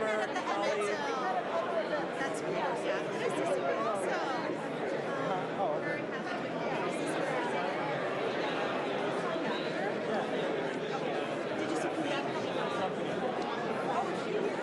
met at the colleague. That's cool. Yeah. Nice to see you also. Very happy with you. Nice to see you. Did you see that coming on? Oh, is she here?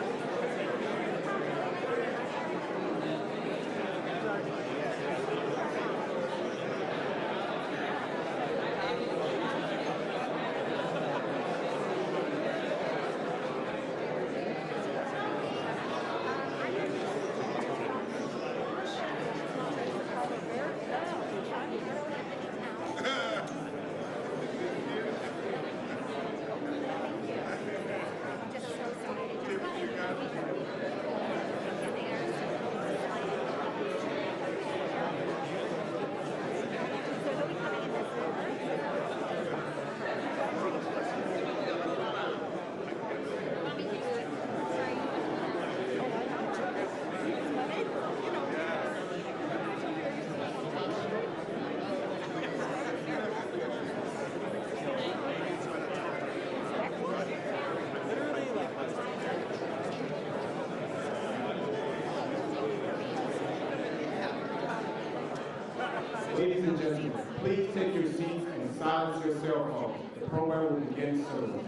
Ladies and gentlemen, please take your seats and silence your cell phones. The program will begin soon.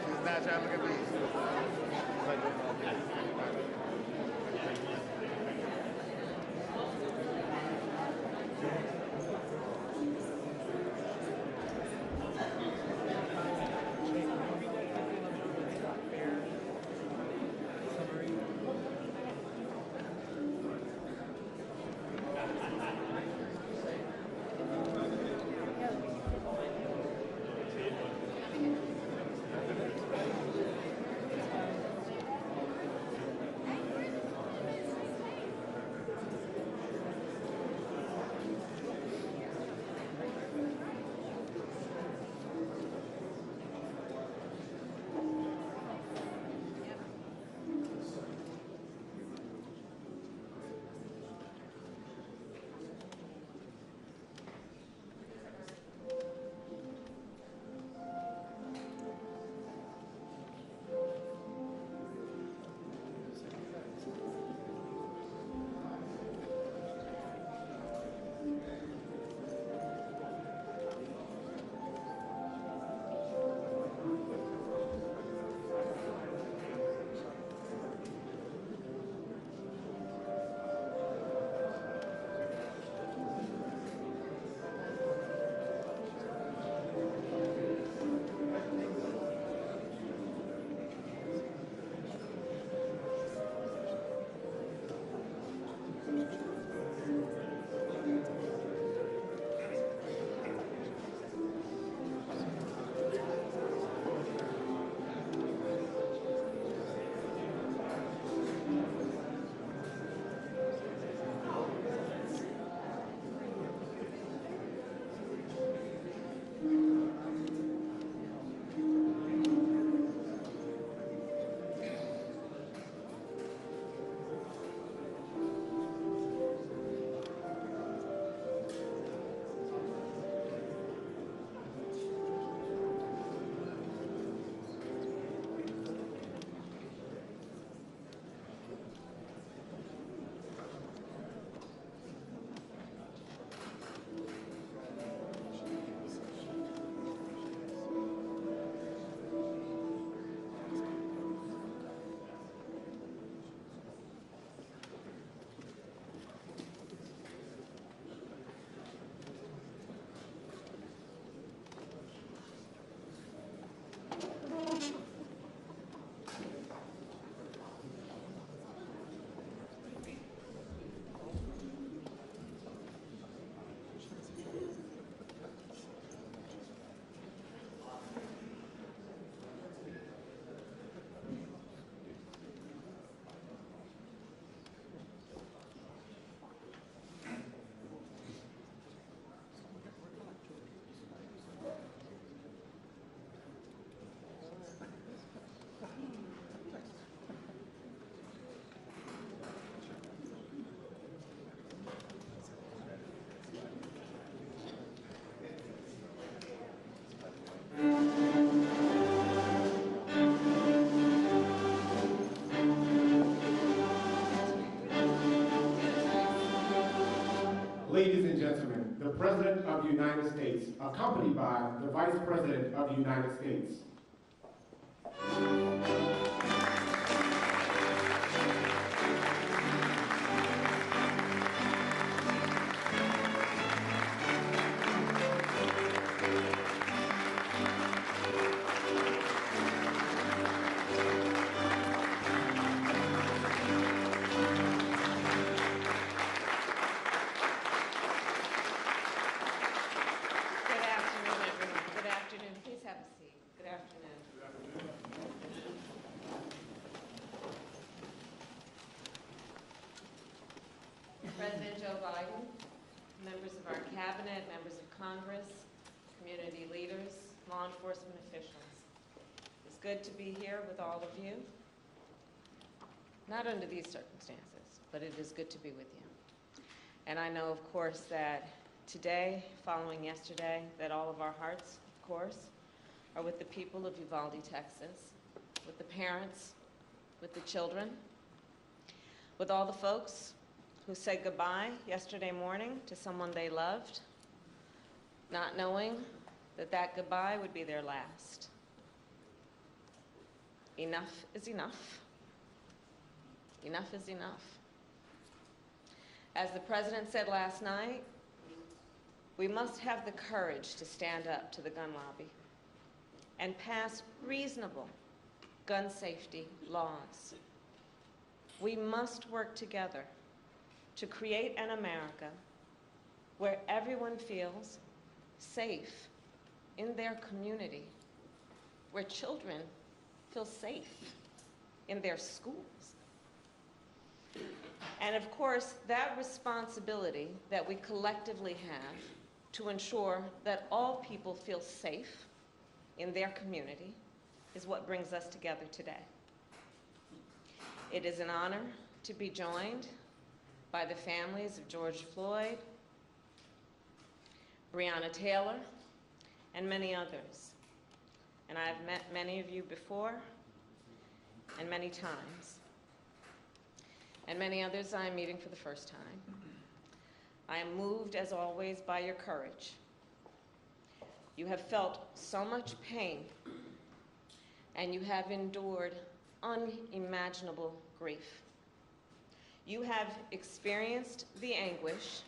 She's not trying to look at me. the United States, accompanied by the Vice President of the United States. President Joe Biden, members of our cabinet, members of Congress, community leaders, law enforcement officials. It's good to be here with all of you. Not under these circumstances, but it is good to be with you. And I know, of course, that today, following yesterday, that all of our hearts, of course, are with the people of Uvalde, Texas, with the parents, with the children, with all the folks who said goodbye yesterday morning to someone they loved, not knowing that that goodbye would be their last. Enough is enough. Enough is enough. As the President said last night, we must have the courage to stand up to the gun lobby and pass reasonable gun safety laws. We must work together to create an America where everyone feels safe in their community, where children feel safe in their schools. And of course, that responsibility that we collectively have to ensure that all people feel safe in their community is what brings us together today. It is an honor to be joined by the families of George Floyd, Breonna Taylor, and many others. And I've met many of you before, and many times. And many others I am meeting for the first time. I am moved, as always, by your courage. You have felt so much pain, and you have endured unimaginable grief. You have experienced the anguish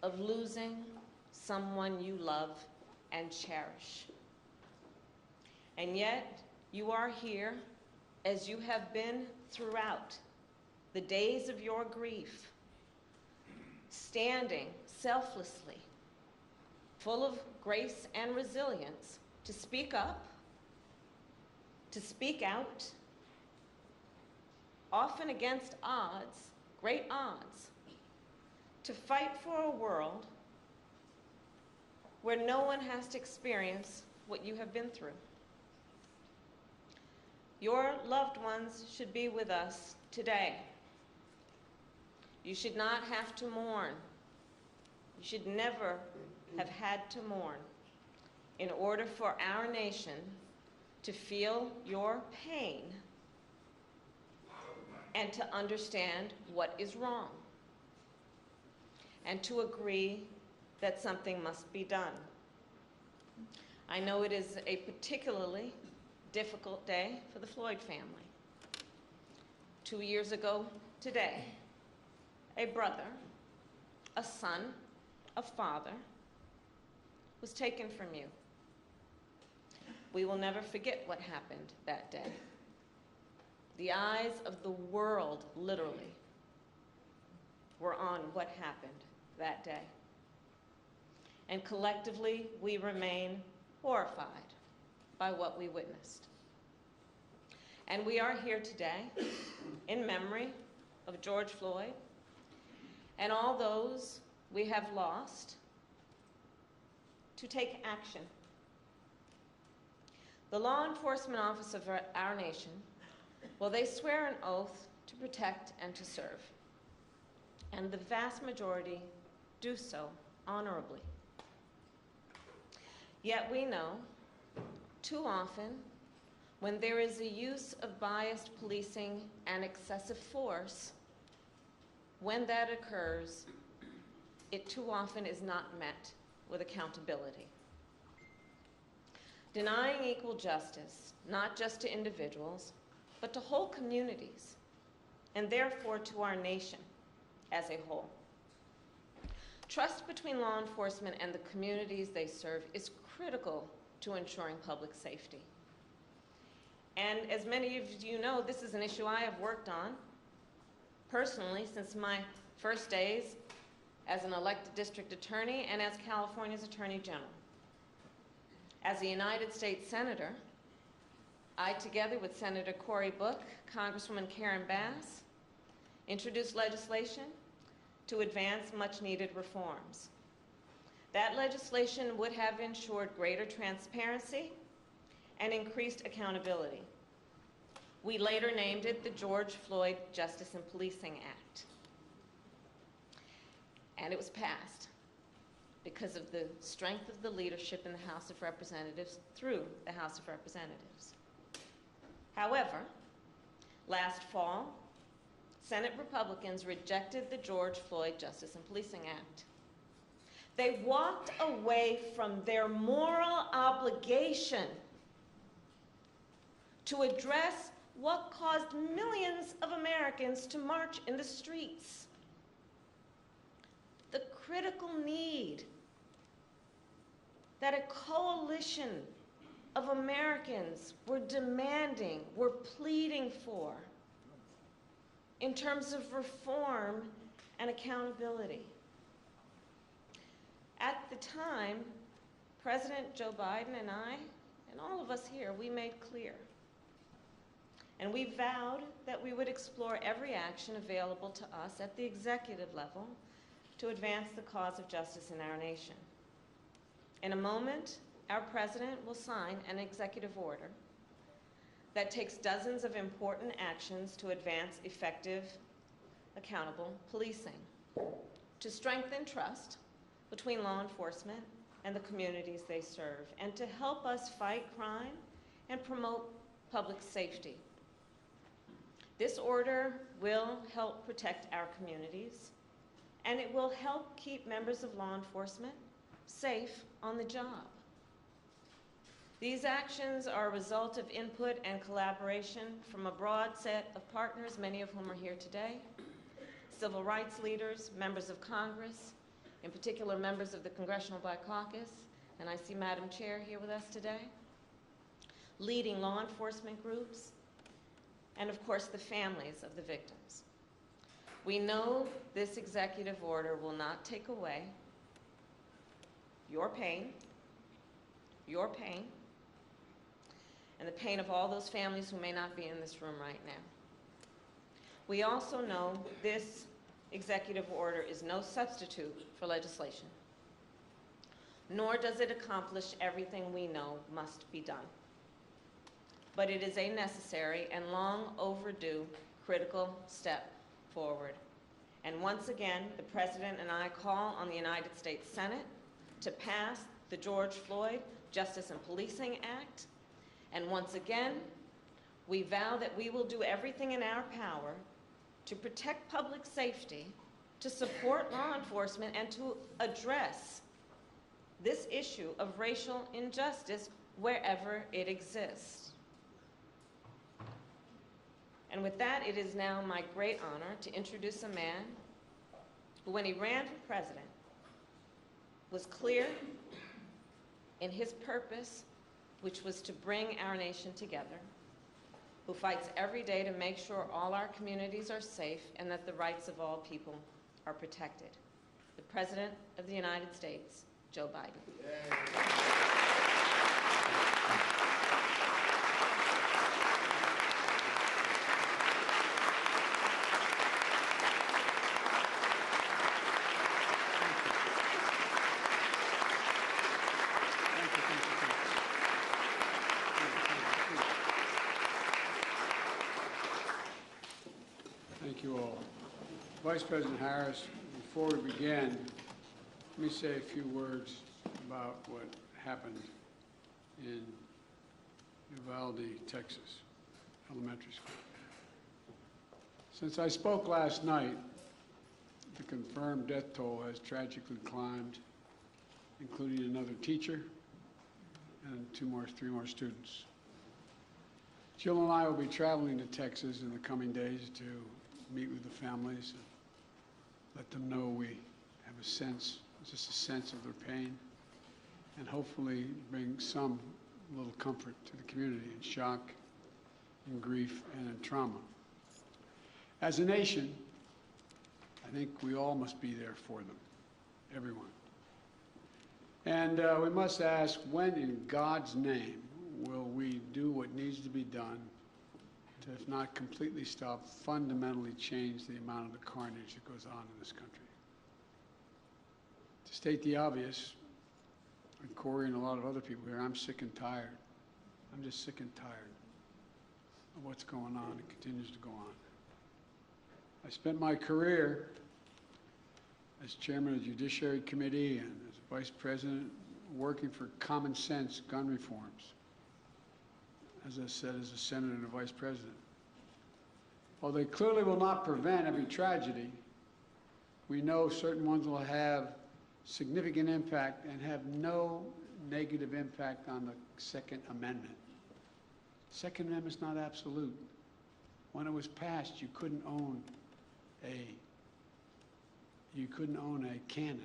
of losing someone you love and cherish. And yet, you are here, as you have been throughout the days of your grief, standing selflessly, full of grace and resilience, to speak up, to speak out, often against odds, great odds, to fight for a world where no one has to experience what you have been through. Your loved ones should be with us today. You should not have to mourn. You should never have had to mourn in order for our nation to feel your pain and to understand what is wrong, and to agree that something must be done. I know it is a particularly difficult day for the Floyd family. 2 years ago today, a brother, a son, a father was taken from you. We will never forget what happened that day. The eyes of the world, literally, were on what happened that day. And collectively, we remain horrified by what we witnessed. And we are here today in memory of George Floyd and all those we have lost to take action. The law enforcement officers of our nation, well, they swear an oath to protect and to serve. And the vast majority do so honorably. Yet we know, too often, when there is a use of biased policing and excessive force, when that occurs, it too often is not met with accountability. Denying equal justice, not just to individuals, but to whole communities, and therefore to our nation as a whole. Trust between law enforcement and the communities they serve is critical to ensuring public safety. And as many of you know, this is an issue I have worked on personally since my first days as an elected district attorney and as California's Attorney General. As a United States Senator, I, together with Senator Cory Book, Congresswoman Karen Bass, introduced legislation to advance much-needed reforms. That legislation would have ensured greater transparency and increased accountability. We later named it the George Floyd Justice and Policing Act. And it was passed because of the strength of the leadership in the House of Representatives through the House of Representatives. However, last fall, Senate Republicans rejected the George Floyd Justice and Policing Act. They walked away from their moral obligation to address what caused millions of Americans to march in the streets. The critical need that a coalition of Americans were demanding, were pleading for in terms of reform and accountability. At the time, President Joe Biden and I, and all of us here, we made clear, and we vowed that we would explore every action available to us at the executive level to advance the cause of justice in our nation. In a moment, our president will sign an executive order that takes dozens of important actions to advance effective, accountable policing, to strengthen trust between law enforcement and the communities they serve, and to help us fight crime and promote public safety. This order will help protect our communities, and it will help keep members of law enforcement safe on the job. These actions are a result of input and collaboration from a broad set of partners, many of whom are here today, civil rights leaders, members of Congress, in particular members of the Congressional Black Caucus, and I see Madam Chair here with us today, leading law enforcement groups, and of course the families of the victims. We know this executive order will not take away your pain, and the pain of all those families who may not be in this room right now. We also know this executive order is no substitute for legislation, nor does it accomplish everything we know must be done. But it is a necessary and long overdue critical step forward. And once again, the President and I call on the United States Senate to pass the George Floyd Justice and Policing Act. And once again, we vow that we will do everything in our power to protect public safety, to support law enforcement, and to address this issue of racial injustice wherever it exists. And with that, it is now my great honor to introduce a man who, when he ran for president, was clear in his purpose, which was to bring our nation together, who fights every day to make sure all our communities are safe and that the rights of all people are protected. The President of the United States, Joe Biden. Yay. Thank you all. Vice President Harris, before we begin, let me say a few words about what happened in Uvalde, Texas, elementary school. Since I spoke last night, the confirmed death toll has tragically climbed including another teacher and three more students. Jill and I will be traveling to Texas in the coming days to meet with the families and let them know we have a sense, just a sense of their pain, and hopefully bring some little comfort to the community in shock, in grief, and in trauma. As a nation, I think we all must be there for them, everyone. And we must ask, when in God's name will we do what needs to be done to, if not completely stop, fundamentally change the amount of the carnage that goes on in this country? To state the obvious, and Corey and a lot of other people here, I'm sick and tired. I'm just sick and tired of what's going on and continues to go on. I spent my career as chairman of the Judiciary Committee and as vice president working for common sense gun reforms. As I said, as a senator and a vice president. While they clearly will not prevent every tragedy, we know certain ones will have significant impact and have no negative impact on the Second Amendment. Second Amendment is not absolute. When it was passed, you couldn't own a cannon.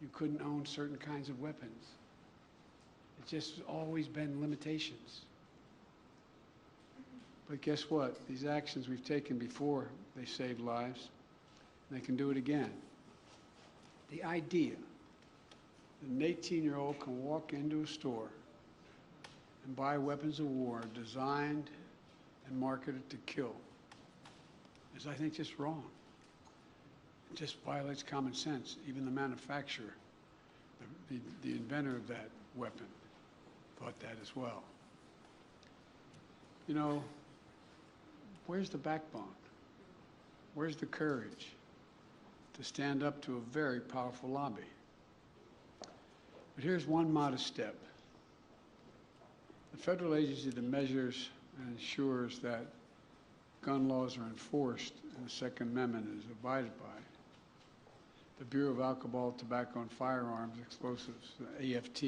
You couldn't own certain kinds of weapons. It's just always been limitations. But guess what? These actions we've taken before, they saved lives. They can do it again. The idea that an 18-year-old can walk into a store and buy weapons of war designed and marketed to kill is, I think, just wrong. It just violates common sense. Even the manufacturer, the inventor of that weapon, thought that as well. You know, where's the backbone? Where's the courage to stand up to a very powerful lobby? But here's one modest step. The federal agency that measures and ensures that gun laws are enforced and the Second Amendment is abided by, the Bureau of Alcohol, Tobacco, and Firearms Explosives, the AFT,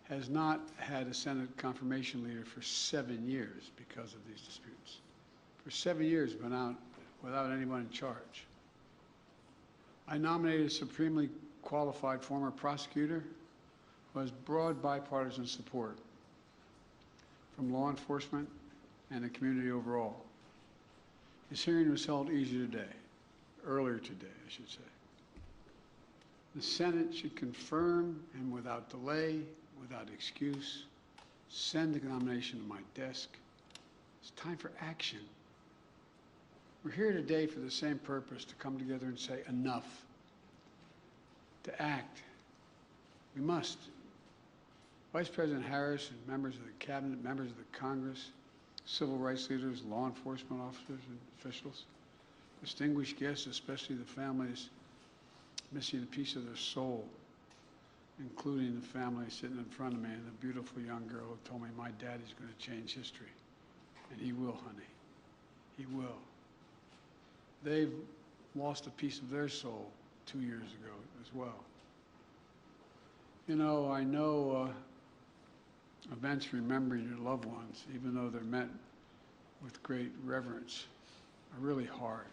has not had a Senate confirmation leader for 7 years because of these disputes. For 7 years, been out without anyone in charge. I nominated a supremely qualified former prosecutor who has broad bipartisan support from law enforcement and the community overall. His hearing was held earlier today, I should say. The Senate should confirm and without delay, without excuse, send the nomination to my desk. It's time for action. We're here today for the same purpose, to come together and say enough, to act. We must. Vice President Harris and members of the cabinet, members of the Congress, civil rights leaders, law enforcement officers and officials, distinguished guests, especially the families missing a piece of their soul, including the family sitting in front of me and the beautiful young girl who told me my daddy's going to change history. And he will, honey. He will. They've lost a piece of their soul 2 years ago as well. You know, I know events remembering your loved ones, even though they're met with great reverence, are really hard.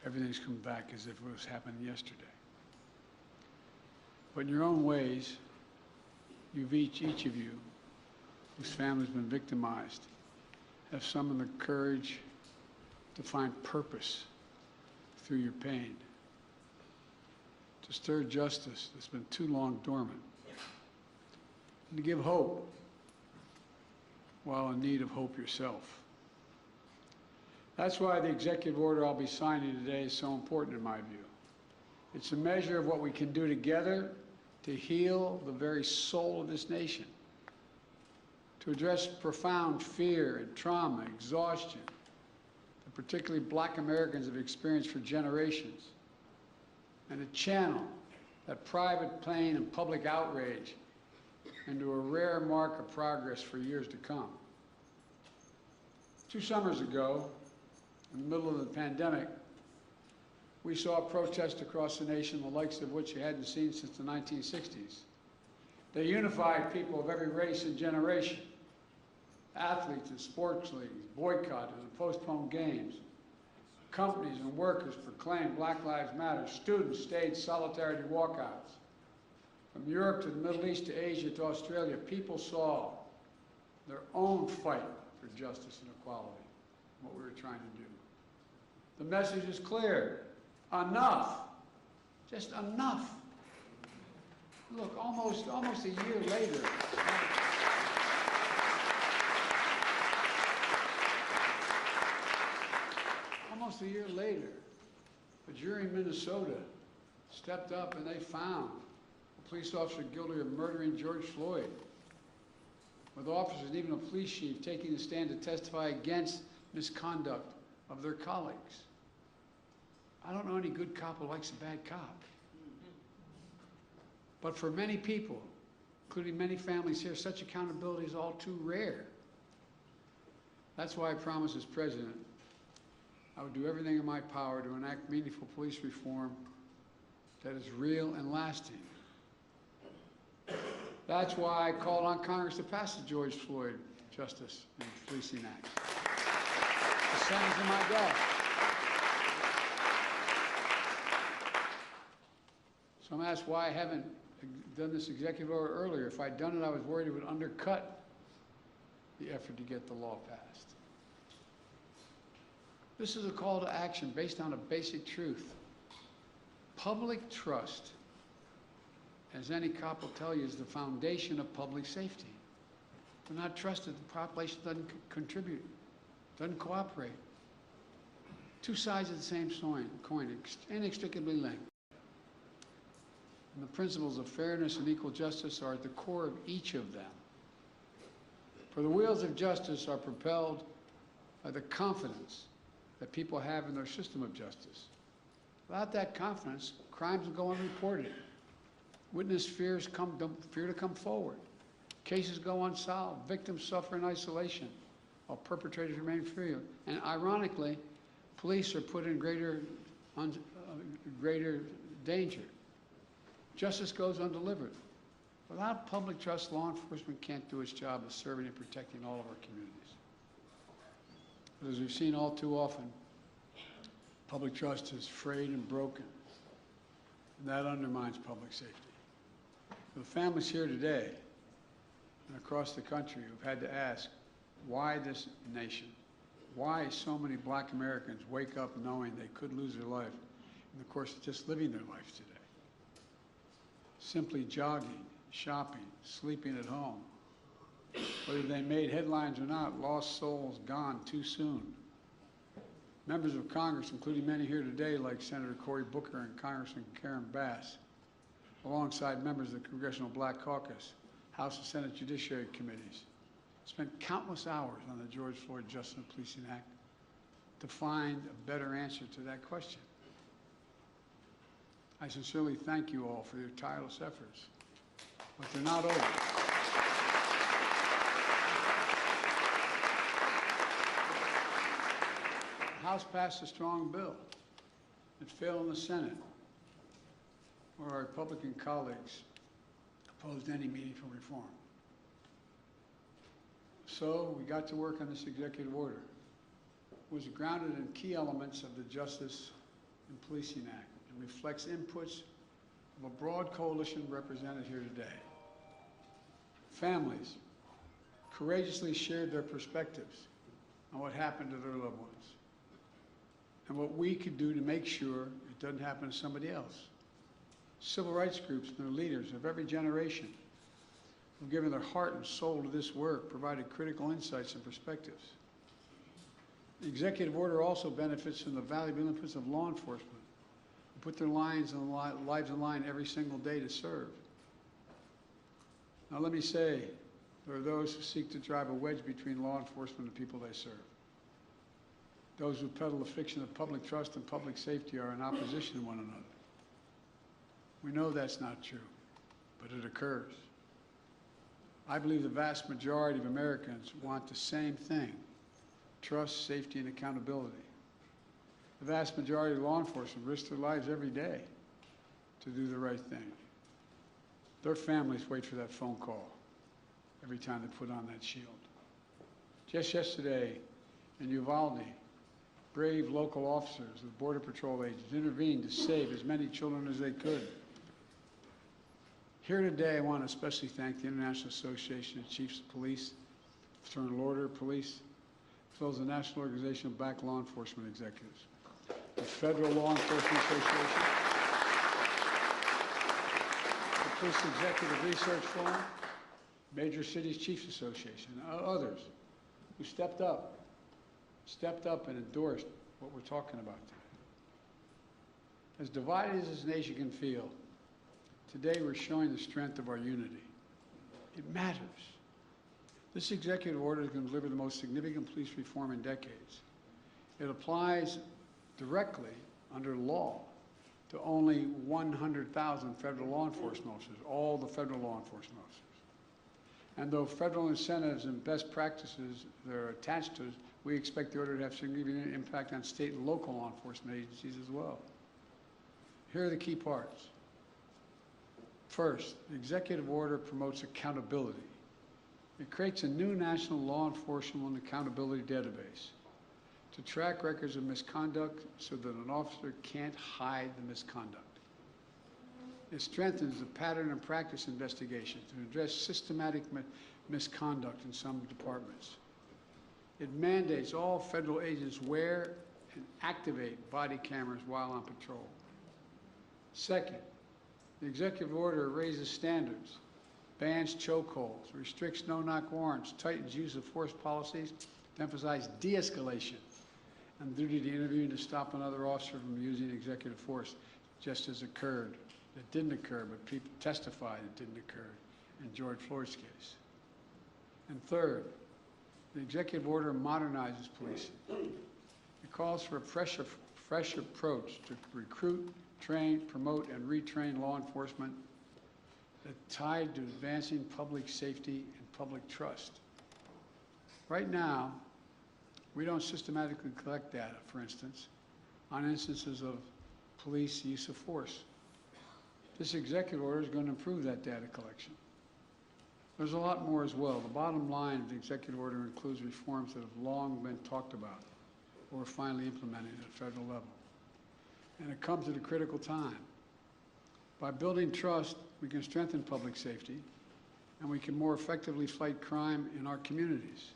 Everything's come back as if it was happening yesterday. But in your own ways, you've each of you, whose family's been victimized, have summoned the courage to find purpose through your pain, to stir justice that's been too long dormant, and to give hope while in need of hope yourself. That's why the executive order I'll be signing today is so important in my view. It's a measure of what we can do together to heal the very soul of this nation, to address profound fear and trauma, exhaustion, that particularly Black Americans have experienced for generations, and to channel that private pain and public outrage into a rare mark of progress for years to come. 2 summers ago, in the middle of the pandemic, we saw protests across the nation, the likes of which you hadn't seen since the 1960s. They unified people of every race and generation. Athletes and sports leagues boycotted and postponed games. Companies and workers proclaimed Black Lives Matter. Students staged solidarity walkouts. From Europe to the Middle East to Asia to Australia, people saw their own fight for justice and equality, what we were trying to do. The message is clear. Enough. Just enough. Look, almost a year later. Almost a year later, a jury in Minnesota stepped up and they found a police officer guilty of murdering George Floyd, with officers and even a police chief taking the stand to testify against misconduct of their colleagues. I don't know any good cop who likes a bad cop. But for many people, including many families here, such accountability is all too rare. That's why I promised as president I would do everything in my power to enact meaningful police reform that is real and lasting. That's why I called on Congress to pass the George Floyd Justice and Policing Act. The Senate's in my desk. So I'm asked why I haven't done this executive order earlier. If I'd done it, I was worried it would undercut the effort to get the law passed. This is a call to action based on a basic truth. Public trust, as any cop will tell you, is the foundation of public safety. If they're not trusted, the population doesn't contribute, doesn't cooperate. Two sides of the same coin, inextricably linked. And the principles of fairness and equal justice are at the core of each of them. For the wheels of justice are propelled by the confidence that people have in their system of justice. Without that confidence, crimes will go unreported. Witness fear to come forward. Cases go unsolved. Victims suffer in isolation, while perpetrators remain free. And ironically, police are put in greater danger. Justice goes undelivered. Without public trust, law enforcement can't do its job of serving and protecting all of our communities. But as we've seen all too often, public trust is frayed and broken, and that undermines public safety. For the families here today and across the country who've had to ask why this nation, why so many Black Americans wake up knowing they could lose their life in the course of just living their life today. Simply jogging, shopping, sleeping at home. Whether they made headlines or not, lost souls gone too soon. Members of Congress, including many here today like Senator Cory Booker and Congressman Karen Bass, alongside members of the Congressional Black Caucus, House and Senate Judiciary Committees, spent countless hours on the George Floyd Justice and Policing Act to find a better answer to that question. I sincerely thank you all for your tireless efforts, but they're not over. The House passed a strong bill. It failed in the Senate, where our Republican colleagues opposed any meaningful reform. So we got to work on this executive order. It was grounded in key elements of the Justice and Policing Act. It reflects inputs of a broad coalition represented here today. Families courageously shared their perspectives on what happened to their loved ones and what we could do to make sure it doesn't happen to somebody else. Civil rights groups and their leaders of every generation who've given their heart and soul to this work provided critical insights and perspectives. The executive order also benefits from the valuable inputs of law enforcement who put their lives on the line every single day to serve. Now let me say, there are those who seek to drive a wedge between law enforcement and the people they serve. Those who peddle the fiction of public trust and public safety are in opposition to one another. We know that's not true, but it occurs. I believe the vast majority of Americans want the same thing: trust, safety, and accountability. The vast majority of law enforcement risk their lives every day to do the right thing. Their families wait for that phone call every time they put on that shield. Just yesterday in Uvalde, brave local officers of Border Patrol agents intervened to save as many children as they could. Here today, I want to especially thank the International Association of Chiefs of Police, Fraternal Order of Police, as well as the National Organization of Black Law Enforcement Executives, the Federal Law Enforcement Association, the Police Executive Research Forum, Major Cities Chiefs Association, and others who stepped up and endorsed what we're talking about today. As divided as this nation can feel, today we're showing the strength of our unity. It matters. This executive order is going to deliver the most significant police reform in decades. It applies directly under law to only 100,000 federal law enforcement officers, all the federal law enforcement officers. And though federal incentives and best practices that are attached to it, we expect the order to have significant impact on state and local law enforcement agencies as well. Here are the key parts. First, the executive order promotes accountability. It creates a new national law enforcement accountability database to track records of misconduct so that an officer can't hide the misconduct. It strengthens the pattern and practice investigation to address systematic misconduct in some departments. It mandates all federal agents wear and activate body cameras while on patrol. Second, the executive order raises standards, bans chokeholds, restricts no-knock warrants, tightens use of force policies to emphasize de-escalation and duty to intervene to stop another officer from using executive force, just as occurred. It didn't occur, but people testified it didn't occur in George Floyd's case. And third, the executive order modernizes policing. It calls for a fresh approach to recruit, train, promote, and retrain law enforcement that's tied to advancing public safety and public trust. Right now, we don't systematically collect data, for instance, on instances of police use of force. This executive order is going to improve that data collection. There's a lot more as well. The bottom line of the executive order includes reforms that have long been talked about or are finally implemented at a federal level. And it comes at a critical time. By building trust, we can strengthen public safety, and we can more effectively fight crime in our communities.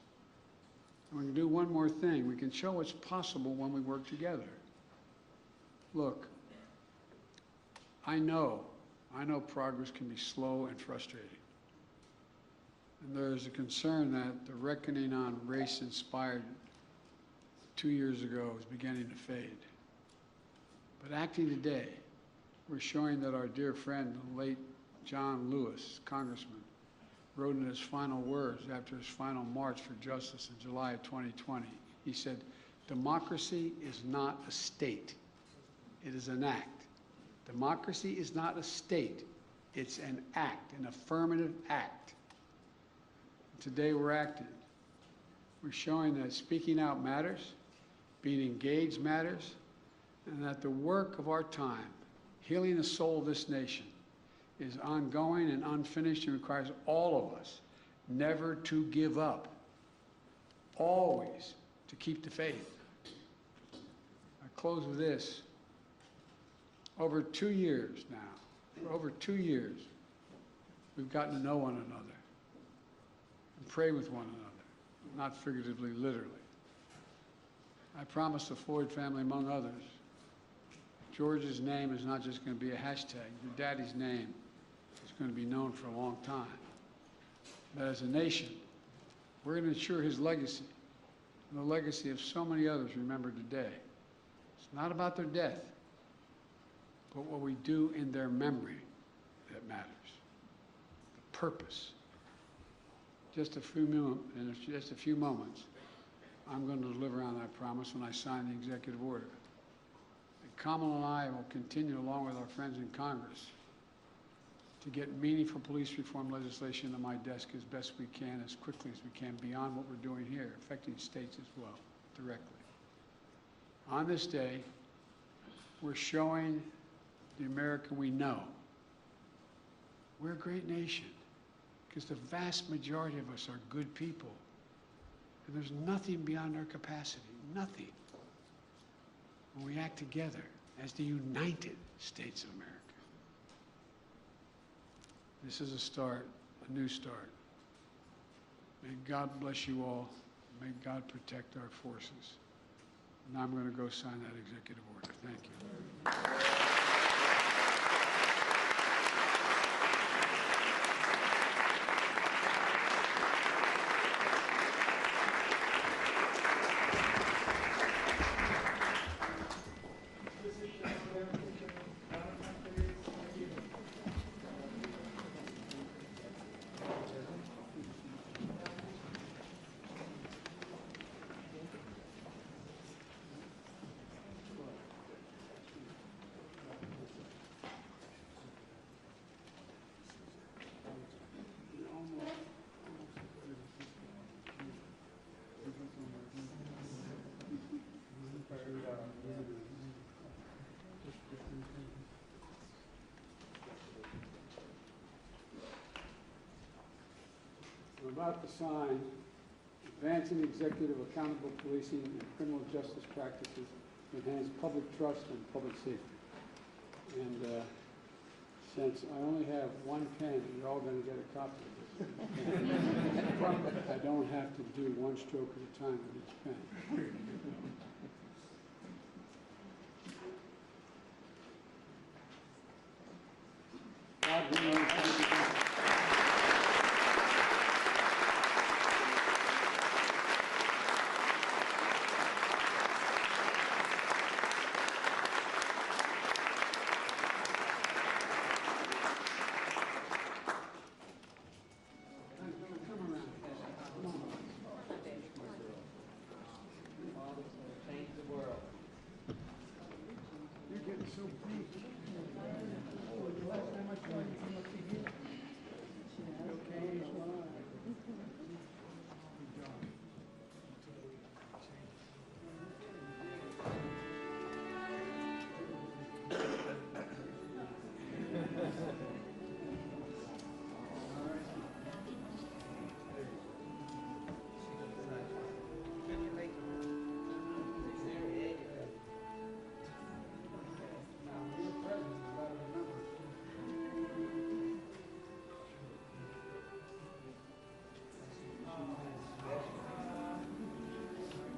And we can do one more thing. We can show what's possible when we work together. Look, I know progress can be slow and frustrating. And there's a concern that the reckoning on race inspired 2 years ago is beginning to fade. But acting today, we're showing that our dear friend, the late John Lewis, Congressman, wrote in his final words after his final march for justice in July of 2020. He said, "Democracy is not a state, it is an act. Democracy is not a state, it's an act, an affirmative act." And today we're acting. We're showing that speaking out matters, being engaged matters, and that the work of our time, healing the soul of this nation, is ongoing and unfinished and requires all of us never to give up, always to keep the faith. I close with this. Over 2 years now, for over 2 years, we've gotten to know one another and pray with one another, not figuratively, literally. I promise the Floyd family, among others, George's name is not just going to be a hashtag. Your daddy's name is going to be known for a long time. But as a nation, we're going to ensure his legacy and the legacy of so many others remembered today. It's not about their death, but what we do in their memory that matters. The purpose. In just a few moments, I'm going to deliver on that promise when I sign the executive order. And Kamala and I will continue, along with our friends in Congress, to get meaningful police reform legislation to my desk as best we can, as quickly as we can, beyond what we're doing here, affecting states as well, directly. On this day, we're showing the America we know we're a great nation, because the vast majority of us are good people. And there's nothing beyond our capacity, nothing, when we act together as the United States of America. This is a start, a new start. May God bless you all. May God protect our forces. Now I'm going to go sign that executive order. Thank you. I'm about to sign Advancing Executive Accountable Policing and Criminal Justice Practices to Enhance Public Trust and Public Safety. And since I only have one pen, you're all going to get a copy of this. I don't have to do one stroke at a time with each pen. God willing,